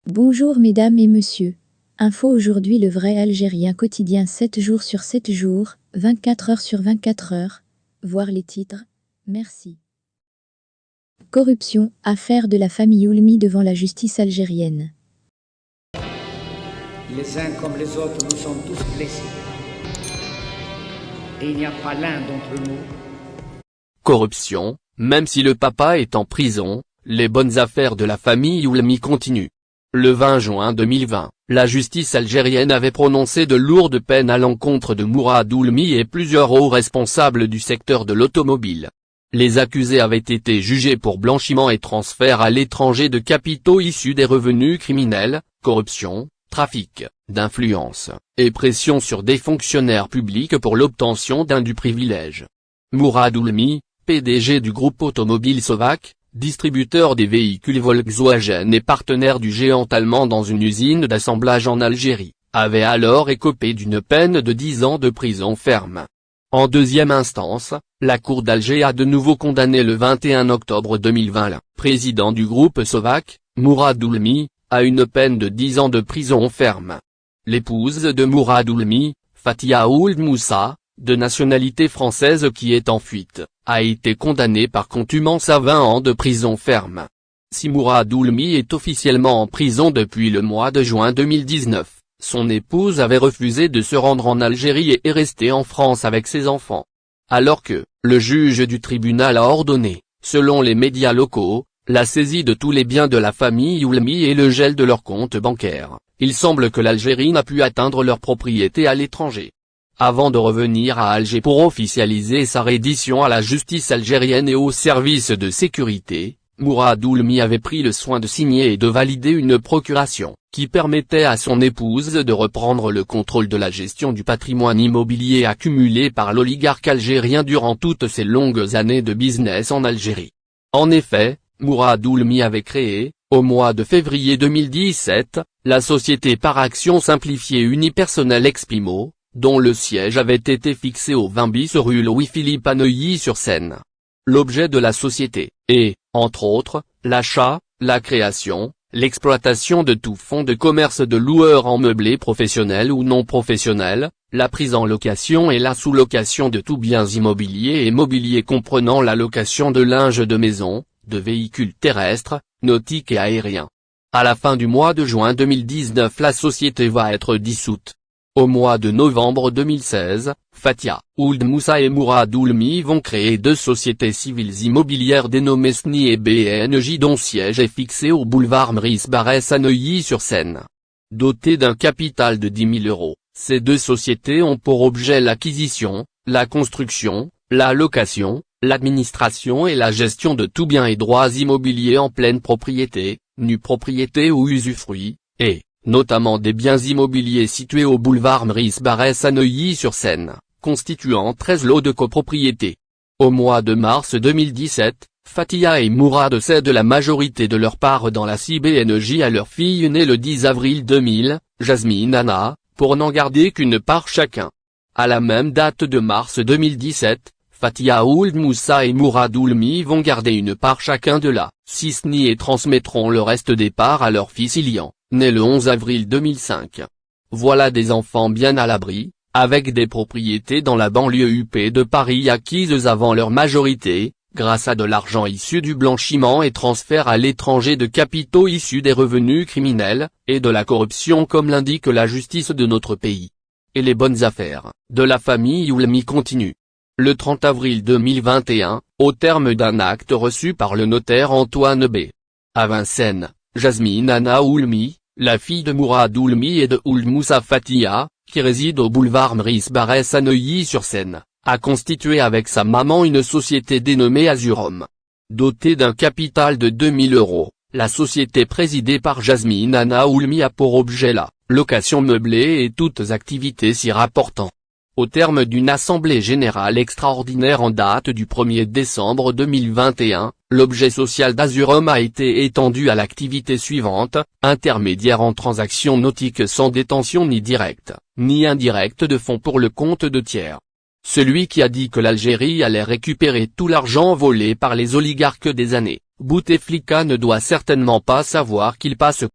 Bonjour mesdames et messieurs. Info aujourd'hui le vrai algérien quotidien 7 jours sur 7 jours, 24 heures sur 24 heures. Voir les titres. Merci. Corruption, affaire de la famille Oulmi devant la justice algérienne. Les uns comme les autres, nous sommes tous blessés. Et il n'y a pas l'un d'entre nous. Corruption, même si le papa est en prison, les bonnes affaires de la famille Oulmi continuent. Le 20 juin 2020, la justice algérienne avait prononcé de lourdes peines à l'encontre de Mourad Oulmi et plusieurs hauts responsables du secteur de l'automobile. Les accusés avaient été jugés pour blanchiment et transfert à l'étranger de capitaux issus des revenus criminels, corruption, trafic d'influence, et pression sur des fonctionnaires publics pour l'obtention d'un du privilège. Mourad Oulmi, PDG du groupe automobile Sovac, distributeur des véhicules Volkswagen et partenaire du géant allemand dans une usine d'assemblage en Algérie, avait alors écopé d'une peine de 10 ans de prison ferme. En deuxième instance, la Cour d'Alger a de nouveau condamné le 21 octobre 2020 le président du groupe Sovac, Mourad Oulmi, à une peine de 10 ans de prison ferme. L'épouse de Mourad Oulmi, Fatia Ould Moussa, de nationalité française qui est en fuite, a été condamné par contumace à 20 ans de prison ferme. Si Mourad Oulmi est officiellement en prison depuis le mois de juin 2019, son épouse avait refusé de se rendre en Algérie et est restée en France avec ses enfants. Alors que, le juge du tribunal a ordonné, selon les médias locaux, la saisie de tous les biens de la famille Oulmi et le gel de leurs comptes bancaires, il semble que l'Algérie n'a pu atteindre leur propriété à l'étranger. Avant de revenir à Alger pour officialiser sa reddition à la justice algérienne et aux services de sécurité, Mourad Oulmi avait pris le soin de signer et de valider une procuration, qui permettait à son épouse de reprendre le contrôle de la gestion du patrimoine immobilier accumulé par l'oligarque algérien durant toutes ces longues années de business en Algérie. En effet, Mourad Oulmi avait créé, au mois de février 2017, la société par action simplifiée unipersonnelle Expimo, dont le siège avait été fixé au 20 bis rue Louis-Philippe à Neuilly-sur-Seine. L'objet de la société est, entre autres, l'achat, la création, l'exploitation de tout fonds de commerce de loueurs en meublé professionnel ou non professionnel, la prise en location et la sous-location de tous biens immobiliers et mobiliers comprenant la location de linge de maison, de véhicules terrestres, nautiques et aériens. À la fin du mois de juin 2019 la société va être dissoute. Au mois de novembre 2016, Fatia Ould Moussa et Mourad Oulmi vont créer deux sociétés civiles immobilières dénommées SNI et BNJ dont siège est fixé au boulevard Meurice Barrès à Neuilly-sur-Seine. Dotées d'un capital de 10 000 €, ces deux sociétés ont pour objet l'acquisition, la construction, la location, l'administration et la gestion de tous biens et droits immobiliers en pleine propriété, nue propriété ou usufruit, et notamment des biens immobiliers situés au boulevard Meurice Barrès à Neuilly-sur-Seine, constituant 13 lots de copropriété. Au mois de mars 2017, Fatia et Mourad cèdent la majorité de leur part dans la CBNJ à leur fille née le 10 avril 2000, Jasmine Anna, pour n'en garder qu'une part chacun. À la même date de mars 2017, Fatia Ould Moussa et Mourad Oulmi vont garder une part chacun de la SNI et transmettront le reste des parts à leur fils Ilian, né le 11 avril 2005. Voilà des enfants bien à l'abri, avec des propriétés dans la banlieue UP de Paris acquises avant leur majorité, grâce à de l'argent issu du blanchiment et transfert à l'étranger de capitaux issus des revenus criminels, et de la corruption comme l'indique la justice de notre pays. Et les bonnes affaires de la famille Oulmi continuent. Le 30 avril 2021, au terme d'un acte reçu par le notaire Antoine B. à Vincennes, Jasmine Anna Oulmi, la fille de Mourad Oulmi et de Ould Moussa Fatia, qui réside au boulevard Meurice Barrès à Neuilly-sur-Seine, a constitué avec sa maman une société dénommée Azurom. Dotée d'un capital de 2 000 €, la société présidée par Jasmine Anna Oulmi a pour objet la location meublée et toutes activités s'y rapportant. Au terme d'une assemblée générale extraordinaire en date du 1er décembre 2021, l'objet social d'Azurom a été étendu à l'activité suivante, intermédiaire en transactions nautiques sans détention ni directe, ni indirecte de fonds pour le compte de tiers. Celui qui a dit que l'Algérie allait récupérer tout l'argent volé par les oligarques des années, Bouteflika ne doit certainement pas savoir qu'il passe